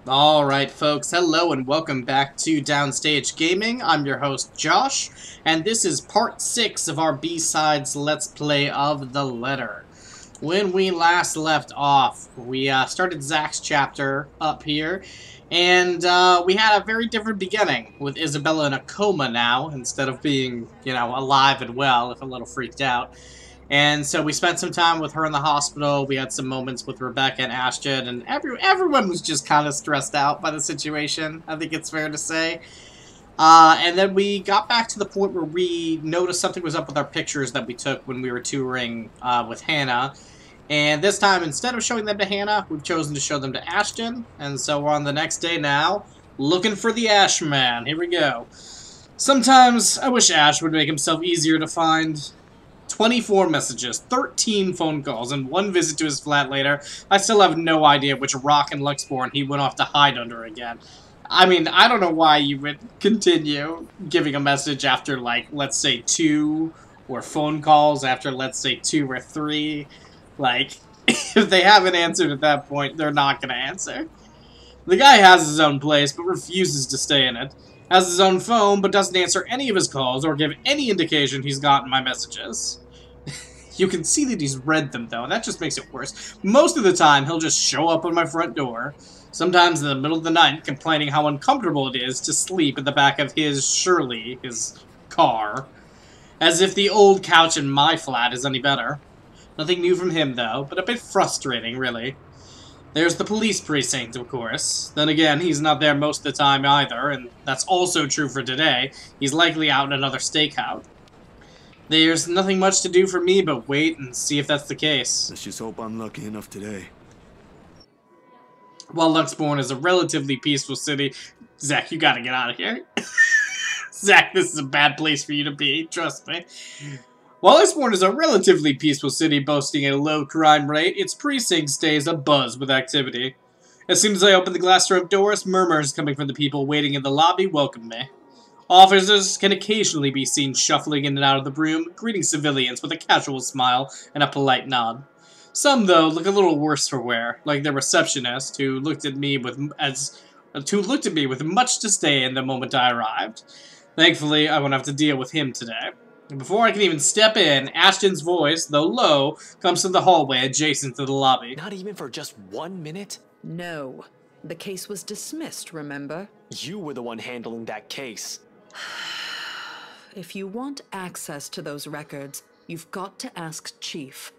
Alright folks, hello and welcome back to Downstage Gaming. I'm your host Josh, and this is part 6 of our B-Sides Let's Play of The Letter. When we last left off, we started Zach's chapter up here, and we had a very different beginning, with Isabella in a coma now, instead of being, alive and well, if a little freaked out. And so we spent some time with her in the hospital. We had some moments with Rebecca and Ashton, and everyone was just kind of stressed out by the situation, I think it's fair to say. And then we got back to the point where we noticed something was up with our pictures that we took when we were touring with Hannah. And this time, instead of showing them to Hannah, we've chosen to show them to Ashton. And so we're on the next day now, looking for the Ash Man. Here we go. Sometimes I wish Ash would make himself easier to find. 24 messages, 13 phone calls, and 1 visit to his flat later. I still have no idea which rock in Luxborn he went off to hide under again. I mean, I don't know why you would continue giving a message after, like, let's say 2, or phone calls after, let's say 2 or 3. Like, if they haven't answered at that point, they're not going to answer. The guy has his own place, but refuses to stay in it. Has his own phone, but doesn't answer any of his calls or give any indication he's gotten my messages. You can see that he's read them, though, and that just makes it worse. Most of the time, he'll just show up on my front door, sometimes in the middle of the night, complaining how uncomfortable it is to sleep in the back of his Shirley, his car. As if the old couch in my flat is any better. Nothing new from him, though, but a bit frustrating, really. There's the police precinct, of course. Then again, he's not there most of the time either, and that's also true for today. He's likely out in another stakeout. There's nothing much to do for me but wait and see if that's the case. Let's just hope I'm lucky enough today. While Luxborn is a relatively peaceful city... Zach, you gotta get out of here. Zach, this is a bad place for you to be, trust me. While Luxborn is a relatively peaceful city boasting a low crime rate, its precinct stays abuzz with activity. As soon as I open the glass front doors, murmurs coming from the people waiting in the lobby welcome me. Officers can occasionally be seen shuffling in and out of the room, greeting civilians with a casual smile and a polite nod. Some, though, look a little worse for wear, like the receptionist, who looked at me with much disdain the moment I arrived. Thankfully, I won't have to deal with him today. Before I can even step in, Ashton's voice, though low, comes from the hallway adjacent to the lobby. Not even for just 1 minute? No. The case was dismissed, remember? You were the one handling that case. If you want access to those records, you've got to ask Chief.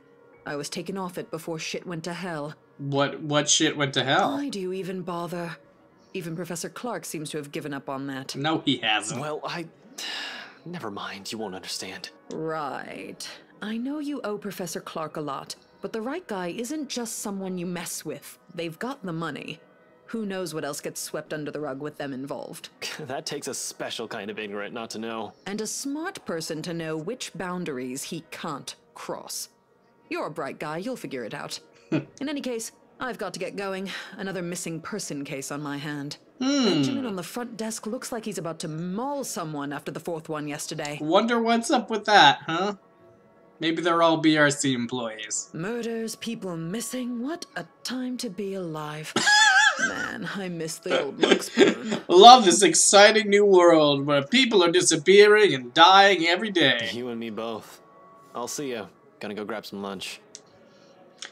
I was taken off it before shit went to hell. What shit went to hell? Why do you even bother? Even Professor Clark seems to have given up on that. No, he hasn't. Well, Never mind, you won't understand. Right. I know you owe Professor Clark a lot, but the right guy isn't just someone you mess with. They've got the money. Who knows what else gets swept under the rug with them involved. That takes a special kind of ignorant not to know. And a smart person to know which boundaries he can't cross. You're a bright guy, you'll figure it out. In any case, I've got to get going. Another missing person case on my hand. Benjamin on the front desk looks like he's about to maul someone after the 4th one yesterday. Wonder what's up with that, huh? Maybe they're all BRC employees. Murders, people missing, what a time to be alive. Man, I miss the old Luxborn. Love this exciting new world where people are disappearing and dying every day. You and me both. I'll see ya. Gonna go grab some lunch.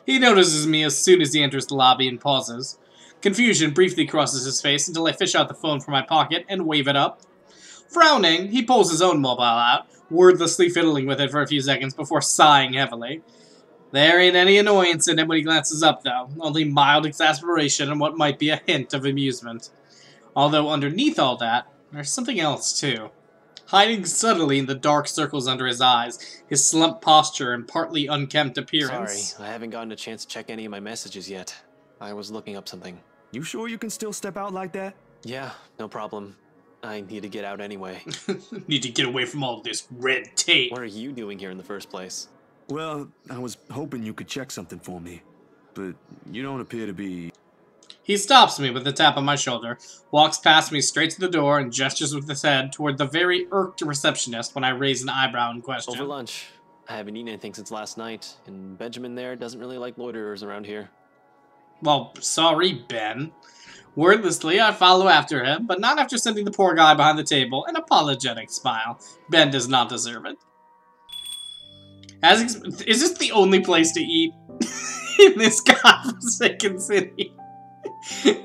He notices me as soon as he enters the lobby and pauses. Confusion briefly crosses his face until I fish out the phone from my pocket and wave it up. Frowning, he pulls his own mobile out, wordlessly fiddling with it for a few seconds before sighing heavily. There ain't any annoyance in it when he glances up, though, only mild exasperation and what might be a hint of amusement. Although underneath all that, there's something else, too. Hiding subtly in the dark circles under his eyes, his slumped posture and partly unkempt appearance. Sorry, I haven't gotten a chance to check any of my messages yet. I was looking up something. You sure you can still step out like that? Yeah, no problem. I need to get out anyway. Need to get away from all this red tape. What are you doing here in the first place? Well, I was hoping you could check something for me, but you don't appear to be... He stops me with a tap on my shoulder, walks past me straight to the door, and gestures with his head toward the very irked receptionist when I raise an eyebrow in question. Over lunch. I haven't eaten anything since last night, and Benjamin there doesn't really like loiterers around here. Well, sorry, Ben. Wordlessly, I follow after him, but not after sending the poor guy behind the table an apologetic smile. Ben does not deserve it. Is this the only place to eat in this godforsaken city?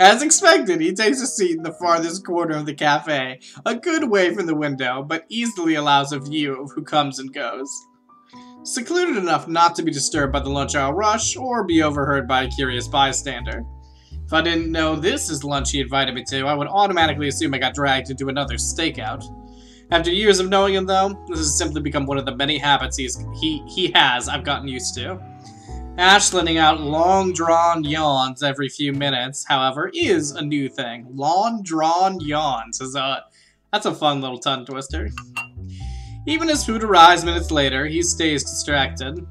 As expected, he takes a seat in the farthest corner of the cafe, a good way from the window, but easily allows a view of who comes and goes. Secluded enough not to be disturbed by the lunch hour rush, or be overheard by a curious bystander. If I didn't know this is lunch he invited me to, I would automatically assume I got dragged into another stakeout. After years of knowing him, though, this has simply become one of the many habits he has I've gotten used to. Ash letting out long-drawn yawns every few minutes, however, is a new thing. Long-drawn yawns that's a fun little tongue twister. Even as food arrives minutes later, he stays distracted.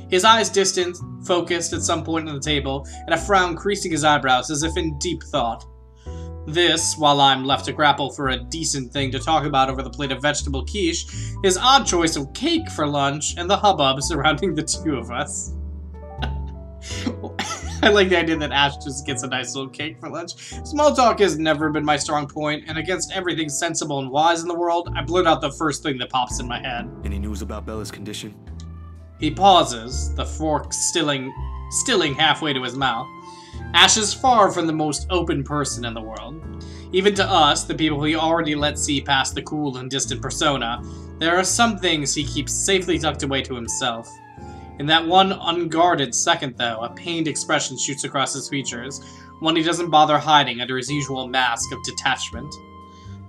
His eyes distant, focused at some point on the table, and a frown creasing his eyebrows as if in deep thought. This, while I'm left to grapple for a decent thing to talk about over the plate of vegetable quiche, his odd choice of cake for lunch, and the hubbub surrounding the two of us. I like the idea that Ash just gets a nice little cake for lunch. Small talk has never been my strong point, and against everything sensible and wise in the world, I blurt out the first thing that pops in my head. Any news about Bella's condition? He pauses, the fork stilling halfway to his mouth. Ash is far from the most open person in the world. Even to us, the people he already let see past the cool and distant persona, there are some things he keeps safely tucked away to himself. In that one unguarded second, though, a pained expression shoots across his features, one he doesn't bother hiding under his usual mask of detachment.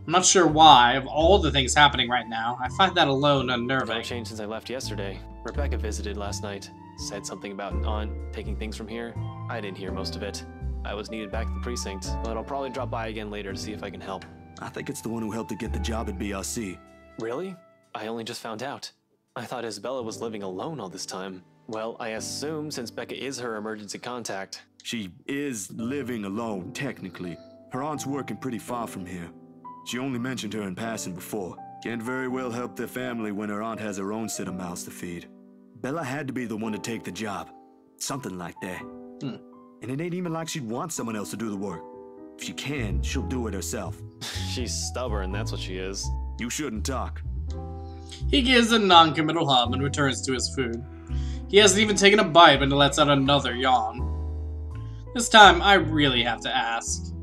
I'm not sure why, of all the things happening right now, I find that alone unnerving. No change since I left yesterday. Rebecca visited last night. Said something about an aunt taking things from here. I didn't hear most of it. I was needed back at the precinct, but I'll probably drop by again later to see if I can help. I think it's the one who helped to get the job at BRC. Really? I only just found out. I thought Isabella was living alone all this time. Well, I assume since Becca is her emergency contact. She is living alone, technically. Her aunt's working pretty far from here. She only mentioned her in passing before. Can't very well help their family when her aunt has her own set of mouths to feed. Bella had to be the one to take the job. Something like that. And it ain't even like she'd want someone else to do the work. If she can, she'll do it herself. She's stubborn, that's what she is. You shouldn't talk. He gives a non-committal hum and returns to his food. He hasn't even taken a bite when he lets out another yawn. This time, I really have to ask.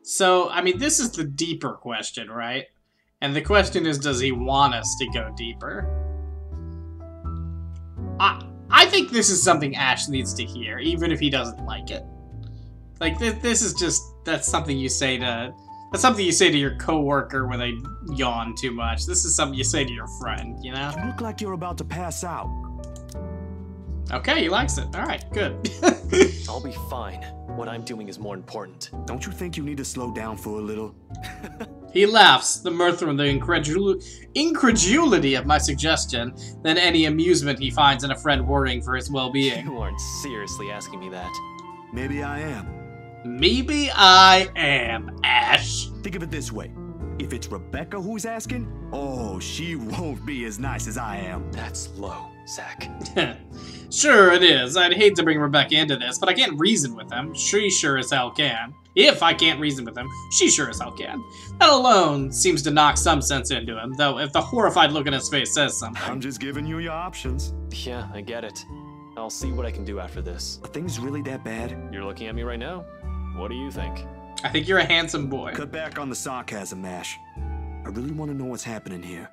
So, I mean, this is the deeper question, right? And the question is, does he want us to go deeper? I think this is something Ash needs to hear, even if he doesn't like it. Like, this is just, that's something you say to your coworker when they yawn too much. This is something you say to your friend, you know? You look like you're about to pass out. Okay, he likes it. Alright, good. I'll be fine. What I'm doing is more important. Don't you think you need to slow down for a little? He laughs, the mirth from the incredulity of my suggestion than any amusement he finds in a friend worrying for his well-being. You aren't seriously asking me that. Maybe I am. Maybe I am, Ash. Think of it this way. If it's Rebecca who's asking, oh, she won't be as nice as I am. That's low, Zach. Sure it is. I'd hate to bring Rebecca into this, but I can't reason with him. She sure as hell can. If I can't reason with him, she sure as hell can. That alone seems to knock some sense into him, though if the horrified look on his face says something. I'm just giving you your options. Yeah, I get it. I'll see what I can do after this. Are things really that bad? You're looking at me right now? What do you think? I think you're a handsome boy. Cut back on the sarcasm, Ash. I really want to know what's happening here.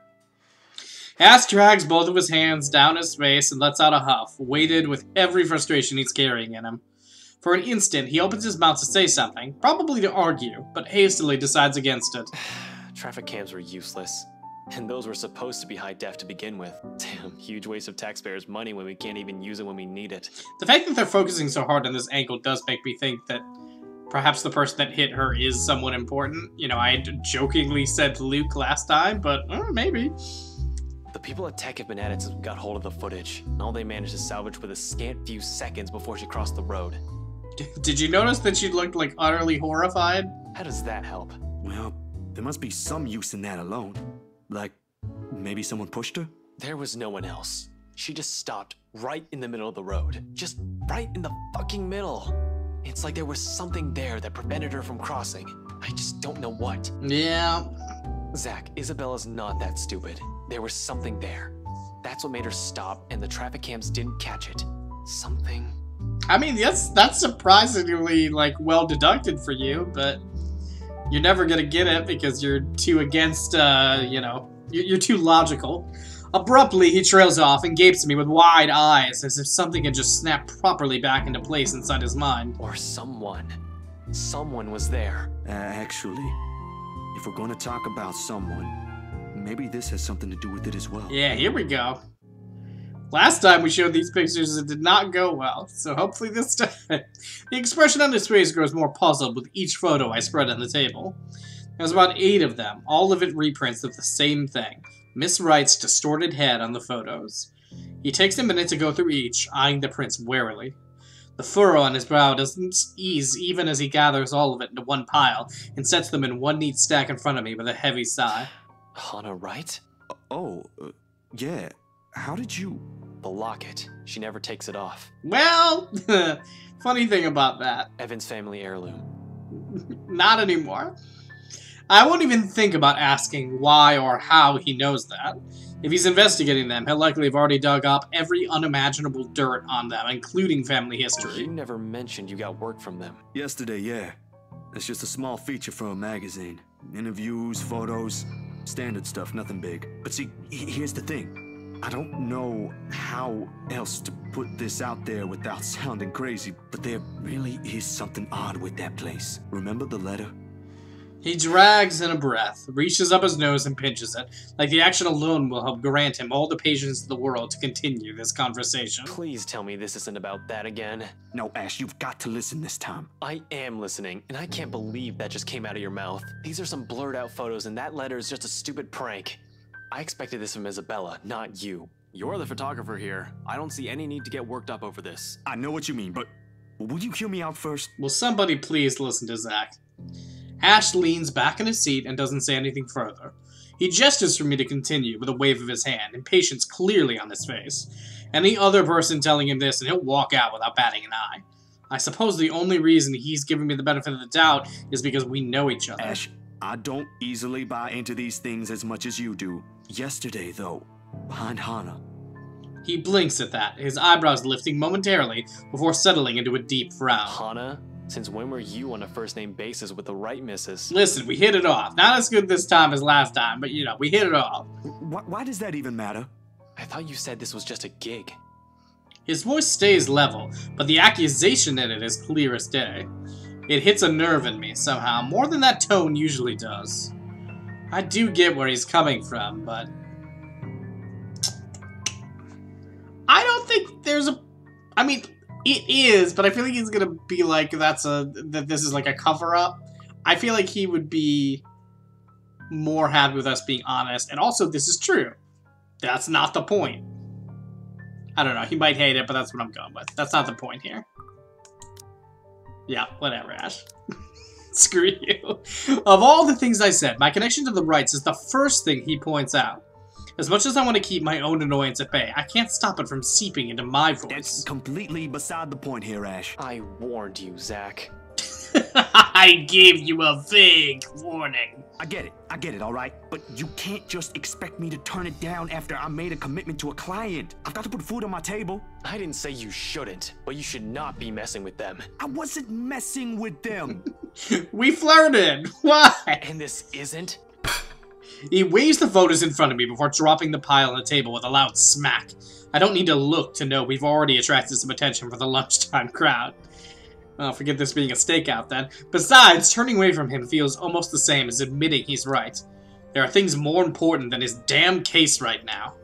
Ash drags both of his hands down his face and lets out a huff, weighted with every frustration he's carrying in him. For an instant, he opens his mouth to say something, probably to argue, but hastily decides against it. Traffic cams were useless. And those were supposed to be high def to begin with. Damn, huge waste of taxpayers' money when we can't even use it when we need it. The fact that they're focusing so hard on this angle does make me think that perhaps the person that hit her is someone important. You know, I jokingly said Luke last time, but maybe. The people at Tech have been at it since we got hold of the footage, and all they managed to salvage with a scant few seconds before she crossed the road. Did you notice that she looked like utterly horrified? How does that help? Well, there must be some use in that alone. Like, maybe someone pushed her? There was no one else. She just stopped right in the middle of the road. Just right in the fucking middle. It's like there was something there that prevented her from crossing. I just don't know what. Yeah. Zach, Isabella's not that stupid. There was something there. That's what made her stop, and the traffic cams didn't catch it. Something. I mean, that's surprisingly, like, well deducted for you, but you're never gonna get it because you're too against, you know, you're too logical. Abruptly, he trails off and gapes at me with wide eyes, as if something had just snapped properly back into place inside his mind. Or someone. Someone was there. Actually, if we're going to talk about someone, maybe this has something to do with it as well. Yeah, here we go. Last time we showed these pictures, it did not go well, so hopefully this time... The expression on his face grows more puzzled with each photo I spread on the table. There's about 8 of them, all of it reprints of the same thing. Miss Wright's distorted head on the photos. He takes a minute to go through each, eyeing the prints warily. The furrow on his brow doesn't ease even as he gathers all of it into one pile and sets them in one neat stack in front of me with a heavy sigh. Hannah Wright? Yeah. How did you... The locket. She never takes it off. Well, funny thing about that. Evan's family heirloom. Not anymore. I won't even think about asking why or how he knows that. If he's investigating them, he'll likely have already dug up every unimaginable dirt on them, including family history. You never mentioned you got work from them. Yesterday, yeah. It's just a small feature for a magazine. Interviews, photos, standard stuff, nothing big. But see, here's the thing. I don't know how else to put this out there without sounding crazy, but there really is something odd with that place. Remember the letter? He drags in a breath, reaches up his nose and pinches it, like the action alone will help grant him all the patience in the world to continue this conversation. Please tell me this isn't about that again. No, Ash, you've got to listen this time. I am listening, and I can't believe that just came out of your mouth. These are some blurred out photos, and that letter is just a stupid prank. I expected this from Isabella, not you. You're the photographer here. I don't see any need to get worked up over this. I know what you mean, but will you hear me out first? Will somebody please listen to Zach? Ash leans back in his seat and doesn't say anything further. He gestures for me to continue with a wave of his hand, impatience clearly on his face. Any other person telling him this and he'll walk out without batting an eye. I suppose the only reason he's giving me the benefit of the doubt is because we know each other. Ash, I don't easily buy into these things as much as you do. Yesterday, though, behind Hannah. He blinks at that, his eyebrows lifting momentarily before settling into a deep frown. Hannah? Since when were you on a first-name basis with the right missus? Listen, we hit it off. Not as good this time as last time, but, you know, we hit it off. Why does that even matter? I thought you said this was just a gig. His voice stays level, but the accusation in it is clear as day. It hits a nerve in me, somehow, more than that tone usually does. I do get where he's coming from, but... I don't think there's a... I mean... It is, but I feel like he's gonna be like, that this is like a cover-up. I feel like he would be more happy with us being honest. And also, this is true. That's not the point. I don't know, he might hate it, but that's what I'm going with. That's not the point here. Yeah, whatever, Ash. Screw you. Of all the things I said, my connection to the Wrights is the first thing he points out. As much as I want to keep my own annoyance at bay, I can't stop it from seeping into my voice. That's completely beside the point here, Ash. I warned you, Zach. I gave you a vague warning. I get it, alright? But you can't just expect me to turn it down after I made a commitment to a client. I've got to put food on my table. I didn't say you shouldn't, but you should not be messing with them. I wasn't messing with them. We flirted. Why? And this isn't? He waves the photos in front of me before dropping the pile on the table with a loud smack. I don't need to look to know we've already attracted some attention for the lunchtime crowd. Well, forget this being a stakeout then. Besides, turning away from him feels almost the same as admitting he's right. There are things more important than his damn case right now.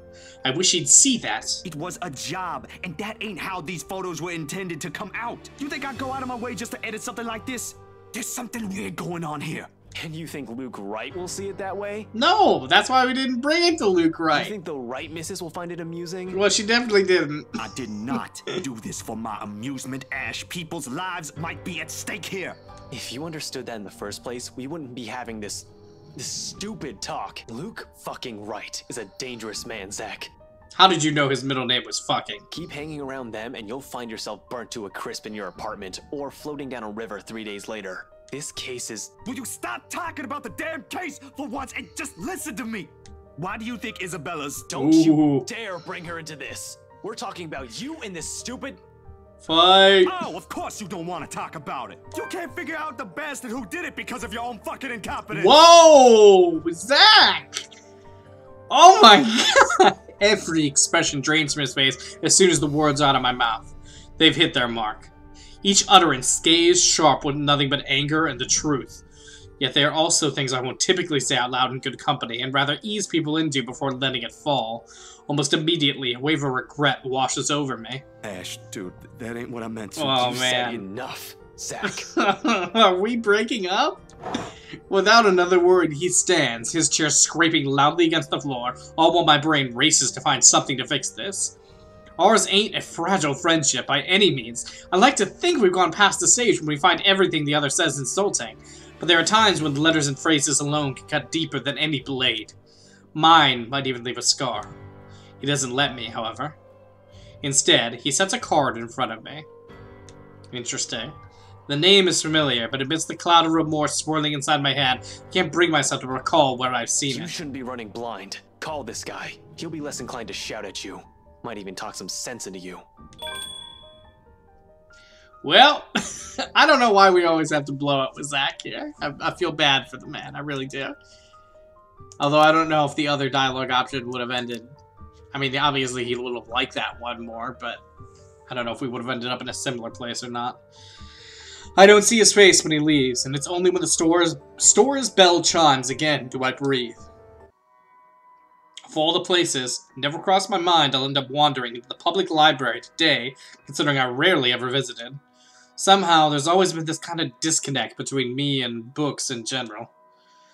I wish he'd see that. It was a job, and that ain't how these photos were intended to come out. You think I'd go out of my way just to edit something like this? There's something weird going on here. And you think Luke Wright will see it that way? No, that's why we didn't bring it to Luke Wright. You think the Wright missus will find it amusing? Well, she definitely didn't. I did not do this for my amusement, Ash. People's lives might be at stake here. If you understood that in the first place, we wouldn't be having this stupid talk. Luke fucking Wright is a dangerous man, Zach. How did you know his middle name was fucking? Keep hanging around them and you'll find yourself burnt to a crisp in your apartment or floating down a river 3 days later. This case is... Will you stop talking about the damn case for once and just listen to me? Why do you think Isabella's... Don't you dare bring her into this. We're talking about you and this stupid... Fight! Oh, of course you don't want to talk about it. You can't figure out the bastard who did it because of your own fucking incompetence. Whoa! Zach! Oh my god! Every expression drains from his face as soon as the words are out of my mouth. They've hit their mark. Each utterance scathes sharp with nothing but anger and the truth. Yet they are also things I won't typically say out loud in good company, and rather ease people into before letting it fall. Almost immediately, a wave of regret washes over me. Ash, dude, that ain't what I meant to. Oh, You man. said enough, Zach. Are we breaking up? Without another word, he stands, his chair scraping loudly against the floor, all while my brain races to find something to fix this. Ours ain't a fragile friendship by any means. I like to think we've gone past the stage when we find everything the other says insulting, but there are times when the letters and phrases alone can cut deeper than any blade. Mine might even leave a scar. He doesn't let me, however. Instead, he sets a card in front of me. Interesting. The name is familiar, but amidst the cloud of remorse swirling inside my head, I can't bring myself to recall where I've seen You it. shouldn't be running blind. Call this guy. He'll be less inclined to shout at you. Might even talk some sense into you. Well, I don't know why we always have to blow up with Zach here. I feel bad for the man, I really do. Although I don't know if the other dialogue option would have ended. I mean, obviously he would have liked that one more, but I don't know if we would have ended up in a similar place or not. I don't see his face when he leaves, and it's only when the store's bell chimes again do I breathe. Of all the places, it never crossed my mind I'll end up wandering into the public library today, considering I rarely ever visited. Somehow, there's always been this kind of disconnect between me and books in general.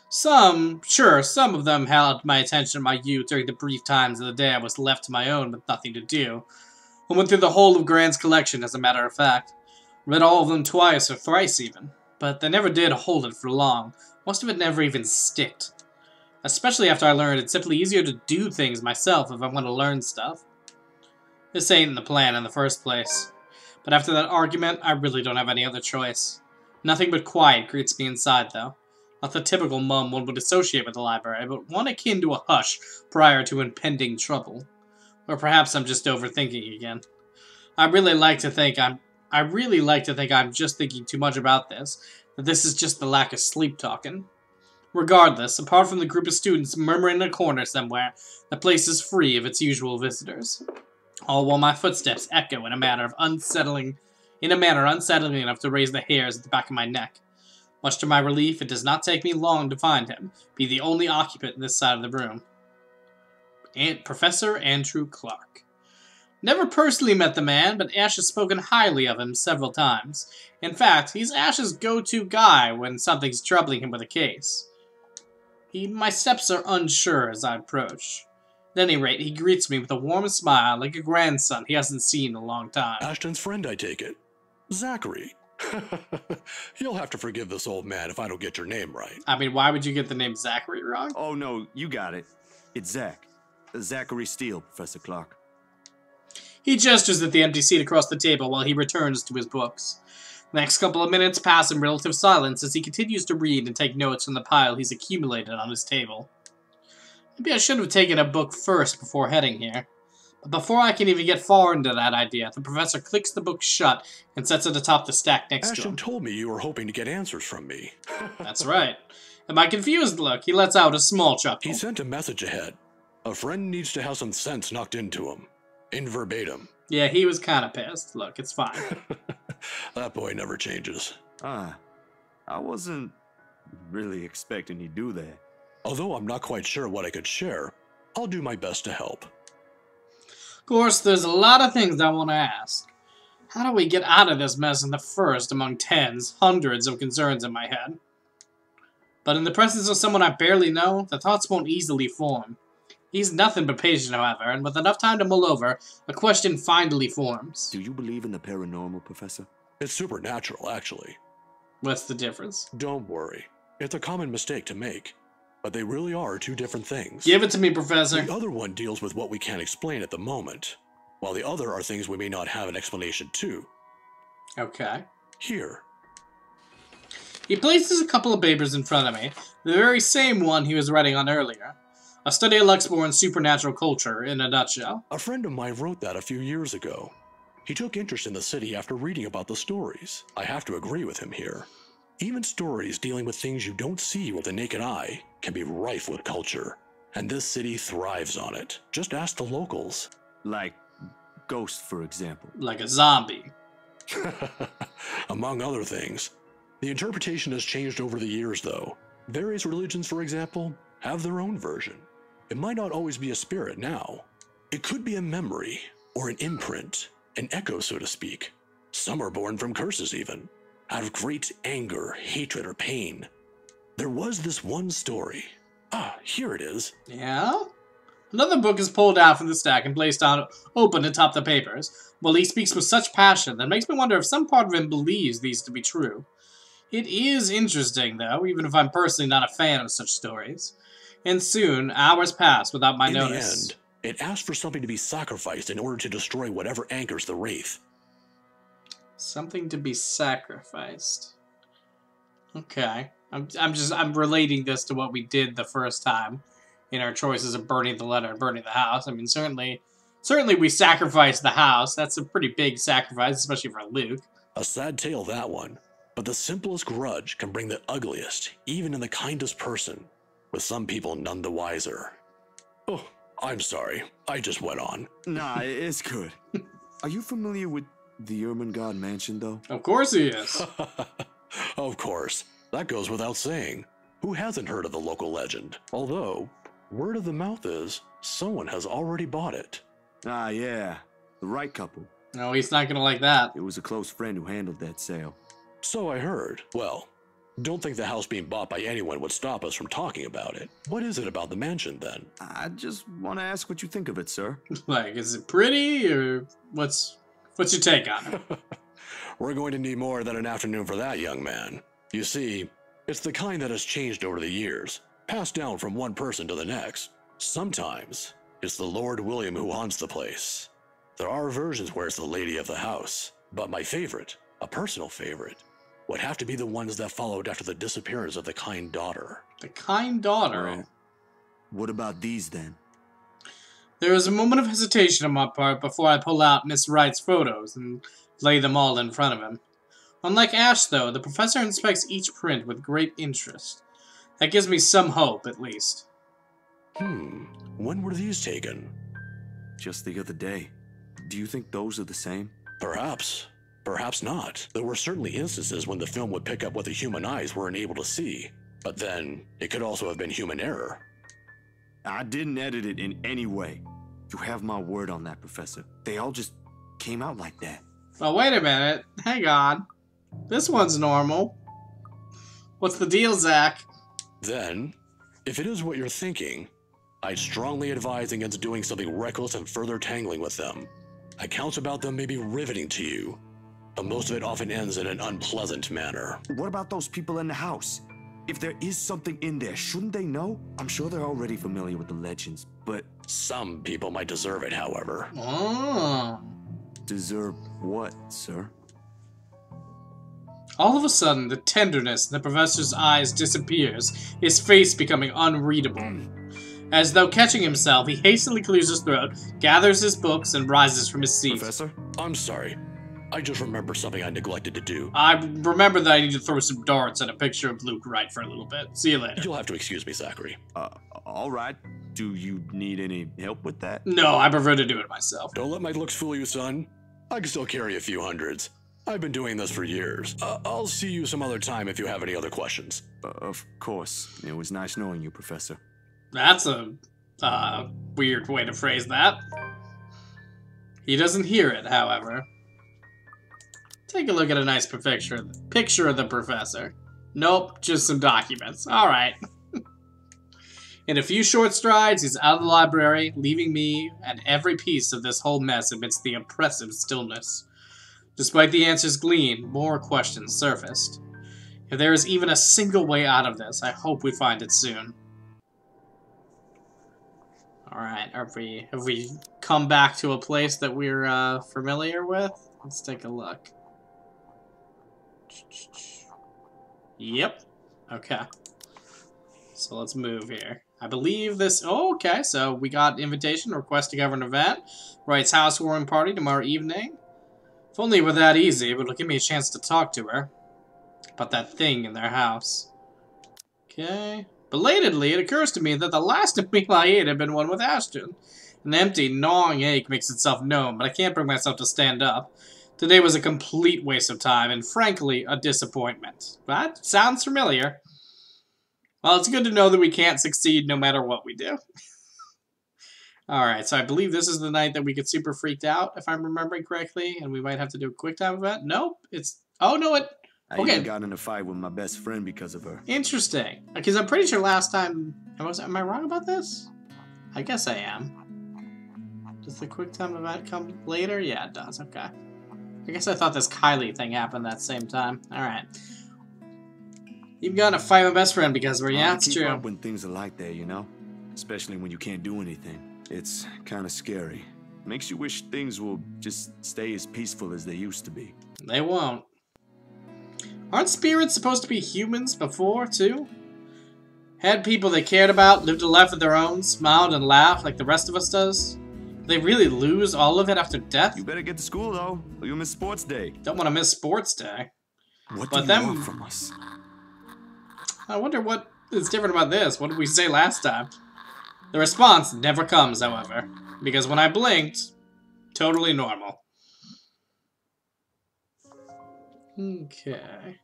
Some of them held my attention in my youth during the brief times of the day I was left to my own with nothing to do. I went through the whole of Grant's collection, as a matter of fact. Read all of them twice or thrice even, but they never did hold it for long. Most of it never even sticked. Especially after I learned it's simply easier to do things myself if I want to learn stuff. This ain't the plan in the first place. But after that argument, I really don't have any other choice. Nothing but quiet greets me inside, though. Not the typical mum one would associate with the library, but one akin to a hush prior to impending trouble. Or perhaps I'm just overthinking again. I really like to think I'm just thinking too much about this, that this is just the lack of sleep talking. Regardless, apart from the group of students murmuring in a corner somewhere, the place is free of its usual visitors. All while my footsteps echo in a manner unsettling enough to raise the hairs at the back of my neck. Much to my relief, it does not take me long to find him, be the only occupant in this side of the room. Professor Andrew Clark. Never personally met the man, but Ash has spoken highly of him several times. In fact, he's Ash's go-to guy when something's troubling him with a case. My steps are unsure as I approach. At any rate, he greets me with a warm smile like a grandson he hasn't seen in a long time. Ashton's friend, I take it. Zachary. You'll have to forgive this old man if I don't get your name right. I mean, why would you get the name Zachary wrong? Oh, no, you got it. It's Zach. Zachary Steele, Professor Clark. He gestures at the empty seat across the table while he returns to his books. The next couple of minutes pass in relative silence as he continues to read and take notes from the pile he's accumulated on his table. Maybe I should have taken a book first before heading here. But before I can even get far into that idea, the professor clicks the book shut and sets it atop the stack next to Ashton him. told me you were hoping to get answers from me. That's right. At my confused look, he lets out a small chuckle. He sent a message ahead. A friend needs to have some sense knocked into him. In verbatim. Yeah, he was kind of pissed. Look, it's fine. That boy never changes. I wasn't really expecting he'd do that. Although I'm not quite sure what I could share, I'll do my best to help. Of course, there's a lot of things I want to ask. How do we get out of this mess in the first among hundreds of concerns in my head? But in the presence of someone I barely know, the thoughts won't easily form. He's nothing but patient, however, and with enough time to mull over, a question finally forms. Do you believe in the paranormal, Professor? It's supernatural, actually. What's the difference? Don't worry. It's a common mistake to make. but they really are two different things. Give it to me, Professor. The other one deals with what we can't explain at the moment, while the other are things we may not have an explanation to. Okay. Here. He places a couple of papers in front of me, the very same one he was writing on earlier. A study of Luxborn's supernatural culture, in a nutshell. A friend of mine wrote that a few years ago. He took interest in the city after reading about the stories. I have to agree with him here. Even stories dealing with things you don't see with the naked eye can be rife with culture, and this city thrives on it. Just ask the locals. Like ghosts, for example. Like a zombie. Among other things. The interpretation has changed over the years, though. Various religions, for example, have their own version. It might not always be a spirit now. It could be a memory, or an imprint, an echo, so to speak. Some are born from curses, even, out of great anger, hatred, or pain. There was this one story. Ah, here it is. Yeah? Another book is pulled out from the stack and placed on open atop the papers. Well, he speaks with such passion that it makes me wonder if some part of him believes these to be true. It is interesting, though, even if I'm personally not a fan of such stories. And soon, hours pass without my notice. In the end, it asked for something to be sacrificed in order to destroy whatever anchors the Wraith. Something to be sacrificed. Okay. I'm relating this to what we did the first time in our choices of burning the letter and burning the house. I mean, certainly we sacrificed the house. That's a pretty big sacrifice, especially for Luke. A sad tale, that one. But the simplest grudge can bring the ugliest, even in the kindest person, with some people none the wiser. Oh, I'm sorry. I just went on. Nah, it's good. Are you familiar with the Ermengarde mansion, though? Of course he is. Of course. That goes without saying. Who hasn't heard of the local legend? Although, word of the mouth is, someone has already bought it. Ah, yeah. The right couple. No, he's not gonna like that. It was a close friend who handled that sale. So I heard. Well, don't think the house being bought by anyone would stop us from talking about it. What is it about the mansion, then? I just want to ask what you think of it, sir. Like, is it pretty, or what's your take on it? We're going to need more than an afternoon for that, young man. You see, it's the kind that has changed over the years, passed down from one person to the next. Sometimes, it's the Lord William who haunts the place. There are versions where it's the lady of the house, but my favorite, a personal favorite, would have to be the ones that followed after the disappearance of the kind daughter. The kind daughter. What about these, then? There is a moment of hesitation on my part before I pull out Miss Wright's photos and lay them all in front of him. Unlike Ash, though, the professor inspects each print with great interest. That gives me some hope, at least. When were these taken? Just the other day. Do you think those are the same? Perhaps. Perhaps not. There were certainly instances when the film would pick up what the human eyes weren't able to see. But then, it could also have been human error. I didn't edit it in any way. You have my word on that, Professor. They all just came out like that. Oh, wait a minute. Hang on. This one's normal. What's the deal, Zach? Then, if it is what you're thinking, I'd strongly advise against doing something reckless and further tangling with them. Accounts about them may be riveting to you, but most of it often ends in an unpleasant manner. What about those people in the house? If there is something in there, shouldn't they know? I'm sure they're already familiar with the legends, but... Some people might deserve it, however. Oh. Deserve what, sir? All of a sudden, the tenderness in the professor's eyes disappears, his face becoming unreadable. As though catching himself, he hastily clears his throat, gathers his books, and rises from his seat. Professor? I'm sorry. I just remembered something I neglected to do. I remember that I need to throw some darts at a picture of Luke Wright for a little bit. See you later. You'll have to excuse me, Zachary. All right. Do you need any help with that? No, I prefer to do it myself. Don't let my looks fool you, son. I can still carry a few hundreds. I've been doing this for years. I'll see you some other time if you have any other questions. Of course. It was nice knowing you, Professor. That's a weird way to phrase that. He doesn't hear it, however. Take a look at a nice picture of the professor. Nope, just some documents. Alright. In a few short strides, he's out of the library, leaving me and every piece of this whole mess amidst the oppressive stillness. Despite the answers gleaned, more questions surfaced. If there is even a single way out of this, I hope we find it soon. Alright, have we come back to a place that we're familiar with? Let's take a look. Yep. Okay. So let's move here. I believe this... Oh, okay. So we got invitation, request to govern event. Wright's housewarming party tomorrow evening. If only it were that easy, it would give me a chance to talk to her. About that thing in their house. Okay. Belatedly, it occurs to me that the last meal I ate had been one with Ashton. An empty, gnawing ache makes itself known, but I can't bring myself to stand up. Today was a complete waste of time, and frankly, a disappointment. That sounds familiar. Well, it's good to know that we can't succeed no matter what we do. Alright, so I believe this is the night that we get super freaked out, if I'm remembering correctly, and we might have to do a quick time event. Nope, it's... Oh, no, it... I even got in a fight with my best friend because of her. Interesting. Because I'm pretty sure last time... Am I wrong about this? I guess I am. Does the quick time event come later? Yeah, it does. Okay. I guess I thought this Kylie thing happened that same time. Alright. You've got in a fight with my best friend because we're... Yeah, it's true. Keep up when things are like that, you know? Especially when you can't do anything. It's kind of scary. Makes you wish things will just stay as peaceful as they used to be. They won't. Aren't spirits supposed to be humans before, too? Had people they cared about, lived a life of their own, smiled and laughed like the rest of us does? Do they really lose all of it after death? You better get to school, though, or you'll miss sports day. Don't want to miss sports day. What do you want from us? I wonder what is different about this. What did we say last time? The response never comes, however. Because when I blinked, totally normal. Okay.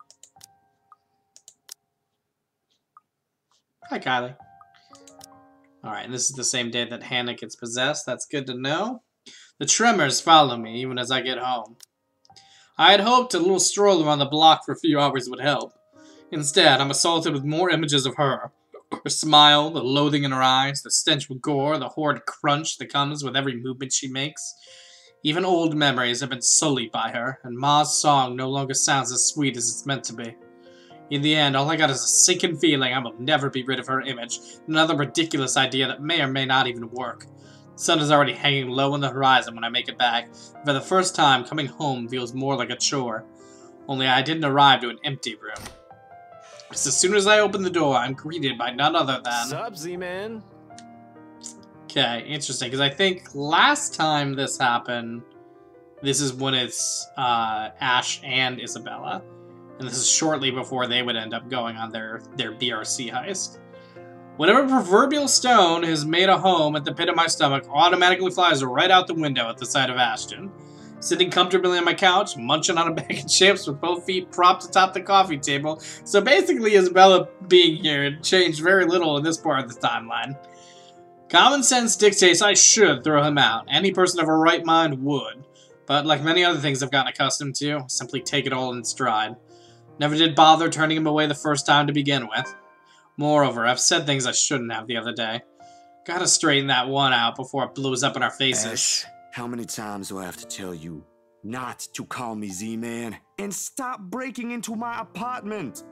Hi, Kylie. Alright, this is the same day that Hannah gets possessed. That's good to know. The tremors follow me even as I get home. I had hoped a little stroll around the block for a few hours would help. Instead, I'm assaulted with more images of her. Her smile, the loathing in her eyes, the stench of gore, the horrid crunch that comes with every movement she makes. Even old memories have been sullied by her, and Ma's song no longer sounds as sweet as it's meant to be. In the end, all I got is a sinking feeling I will never be rid of her image, another ridiculous idea that may or may not even work. The sun is already hanging low on the horizon when I make it back, and for the first time, coming home feels more like a chore. Only I didn't arrive to an empty room. Because as soon as I open the door, I'm greeted by none other than... Sup, Z-Man? Okay, interesting, because I think last time this happened, this is when it's Ash and Isabella. And this is shortly before they would end up going on their BRC heist. Whatever proverbial stone has made a home at the pit of my stomach automatically flies right out the window at the sight of Ashton. Sitting comfortably on my couch, munching on a bag of chips with both feet propped atop the coffee table. So basically, Isabella being here had changed very little in this part of the timeline. Common sense dictates I should throw him out. Any person of a right mind would. But like many other things I've gotten accustomed to, simply take it all in stride. Never did bother turning him away the first time to begin with. Moreover, I've said things I shouldn't have the other day. Gotta straighten that one out before it blows up in our faces. Ash, how many times do I have to tell you not to call me Z-Man? And stop breaking into my apartment!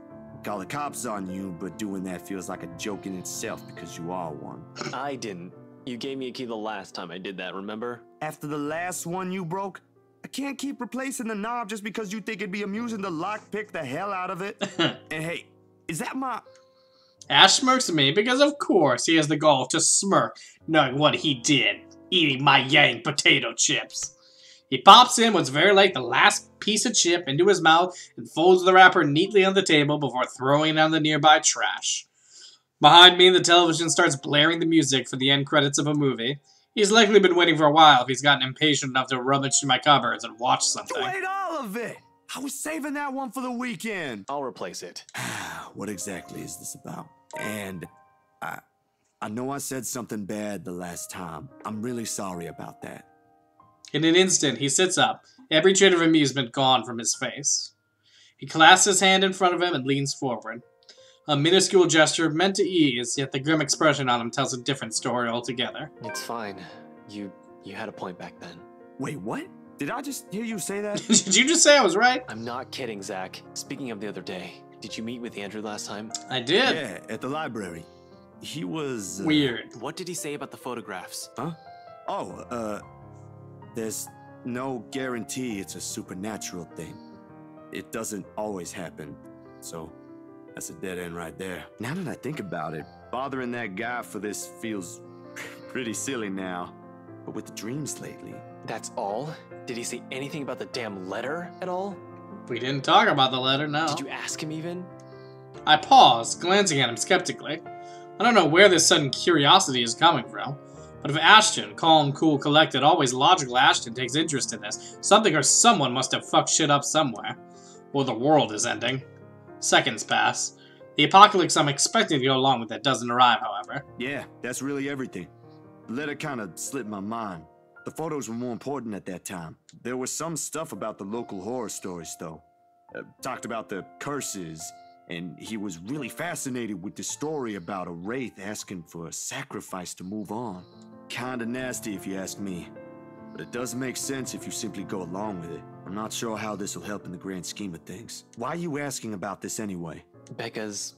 Call the cops on you, but doing that feels like a joke in itself because you are one. I didn't. You gave me a key the last time I did that, remember? After the last one you broke, I can't keep replacing the knob just because you think it'd be amusing to lockpick the hell out of it. And hey, is that my... Ash smirks at me because of course he has the gall to smirk, knowing what he did, eating my Yang potato chips. He pops in what's very like the last piece of chip into his mouth and folds the wrapper neatly on the table before throwing it on the nearby trash. Behind me, the television starts blaring the music for the end credits of a movie. He's likely been waiting for a while if he's gotten impatient enough to rummage through my cupboards and watch something. You ate all of it! I was saving that one for the weekend. I'll replace it. What exactly is this about? And I know I said something bad the last time. I'm really sorry about that. In an instant, he sits up, every trait of amusement gone from his face. He clasps his hand in front of him and leans forward. A minuscule gesture meant to ease, yet the grim expression on him tells a different story altogether. It's fine. You had a point back then. Wait, what? Did I just hear you say that? Did you just say I was right? I'm not kidding, Zach. Speaking of the other day, did you meet with Andrew last time? I did. Yeah, at the library. he was... Weird. What did he say about the photographs? Huh? Oh, there's no guarantee it's a supernatural thing. It doesn't always happen, so that's a dead end right there. Now that I think about it, bothering that guy for this feels pretty silly now. But with the dreams lately... That's all? Did he say anything about the damn letter at all? We didn't talk about the letter, no. Did you ask him even? I paused, glancing at him skeptically. I don't know where this sudden curiosity is coming from, but if Ashton, calm, cool, collected, always logical Ashton takes interest in this, something or someone must have fucked shit up somewhere. Or the world is ending. Seconds pass. The apocalypse I'm expecting to go along with it doesn't arrive, however. Yeah, that's really everything. The letter kind of slipped my mind. The photos were more important at that time. There was some stuff about the local horror stories, though. Talked about the curses, and he was really fascinated with the story about a wraith asking for a sacrifice to move on. Kinda nasty if you ask me, but it does make sense if you simply go along with it. I'm not sure how this will help in the grand scheme of things. Why are you asking about this anyway? Becca's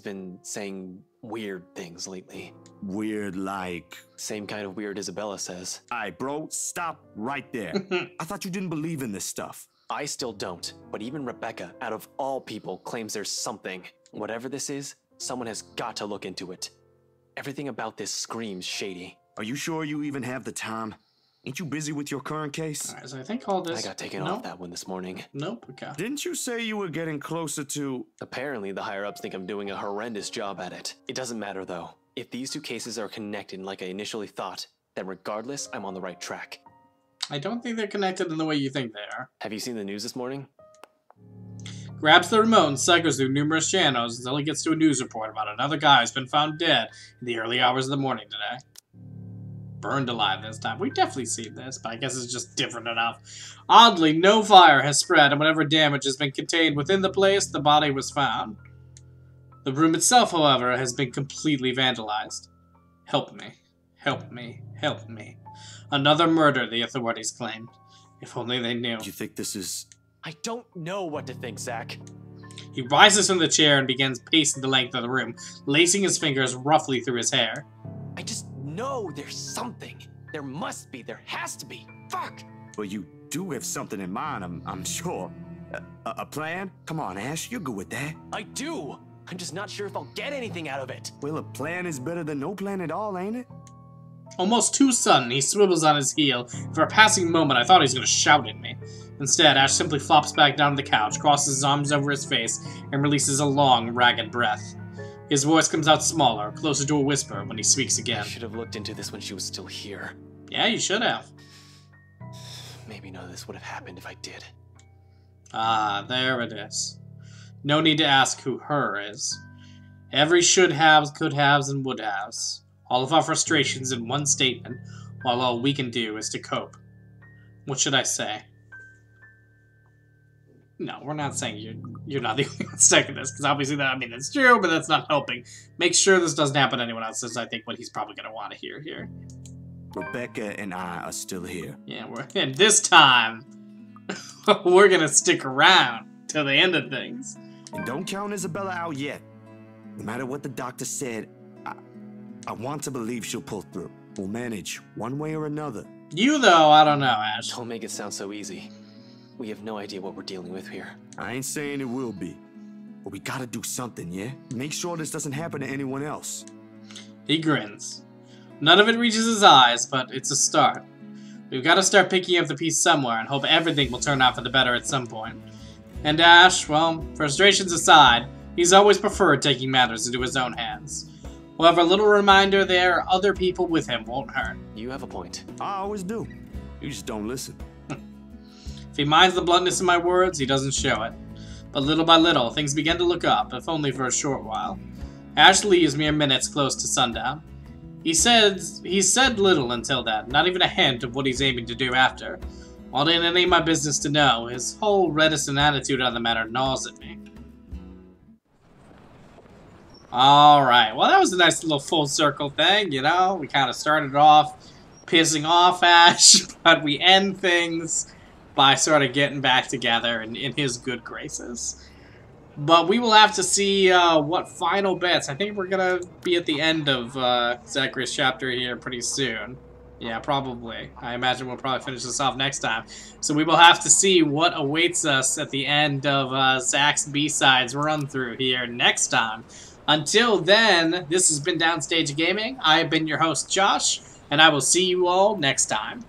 been saying weird things lately. Weird like... Same kind of weird Isabella says. Alright, bro, stop right there. I thought you didn't believe in this stuff. I still don't, but even Rebecca, out of all people, claims there's something. Whatever this is, someone has got to look into it. Everything about this screams shady. Are you sure you even have the time? Ain't you busy with your current case? Alright, so I think all this... I got taken off that one this morning. Nope, okay. Didn't you say you were getting closer to... Apparently, the higher-ups think I'm doing a horrendous job at it. It doesn't matter, though. If these two cases are connected like I initially thought, then regardless, I'm on the right track. I don't think they're connected in the way you think they are. Have you seen the news this morning? Grabs the remote and cycles through numerous channels until he gets to a news report about another guy who's been found dead in the early hours of the morning today. Burned alive this time. We've definitely seen this, but I guess it's just different enough. Oddly, no fire has spread, and whatever damage has been contained within the place, the body was found. The room itself, however, has been completely vandalized. Help me. Help me. Help me. Another murder, the authorities claimed. If only they knew. You think this is... I don't know what to think, Zach. He rises from the chair and begins pacing the length of the room, lacing his fingers roughly through his hair. I just know there's something. There must be. There has to be. Fuck! Well, you do have something in mind, I'm sure. A plan? Come on, Ash, you're good with that. I do! I'm just not sure if I'll get anything out of it. Well, a plan is better than no plan at all, ain't it? Almost too sudden, he swivels on his heel. For a passing moment, I thought he was going to shout at me. Instead, Ash simply flops back down to the couch, crosses his arms over his face, and releases a long, ragged breath. His voice comes out smaller, closer to a whisper, when he speaks again. I should have looked into this when she was still here. Yeah, you should have. Maybe none of this would have happened if I did. Ah, there it is. No need to ask who her is. Every should-haves, could-haves, and would-haves. All of our frustrations in one statement, while all we can do is to cope. What should I say? No, we're not saying you're not the only one stuck in this, because obviously that, I mean, it's true, but that's not helping. Make sure this doesn't happen to anyone else, is I think what he's probably going to want to hear here. Rebecca and I are still here. Yeah, and this time, we're going to stick around till the end of things. And don't count Isabella out yet. No matter what the doctor said, I want to believe she'll pull through. We'll manage, one way or another. You, though, I don't know, Ash. Don't make it sound so easy. We have no idea what we're dealing with here. I ain't saying it will be. But we gotta do something, yeah? Make sure this doesn't happen to anyone else. He grins. None of it reaches his eyes, but it's a start. We've got to start picking up the piece somewhere and hope everything will turn out for the better at some point. And Ash, well, frustrations aside, he's always preferred taking matters into his own hands. However, a little reminder there, other people with him won't hurt. You have a point. I always do. You just don't listen. If he minds the bluntness in my words, he doesn't show it. But little by little, things begin to look up, if only for a short while. Ash leaves mere minutes close to sundown. He said little until then, not even a hint of what he's aiming to do after. While it ain't my business to know, his whole reticent attitude on the matter gnaws at me. Alright, well that was a nice little full circle thing, you know? We kind of started off pissing off Ash, but we end things by sort of getting back together in his good graces. But we will have to see what final bets. I think we're going to be at the end of Zacharias' chapter here pretty soon. Yeah, probably. I imagine we'll probably finish this off next time. So we will have to see what awaits us at the end of Zach's B-Sides run-through here next time. Until then, this has been Downstage Gaming. I have been your host, Josh, and I will see you all next time.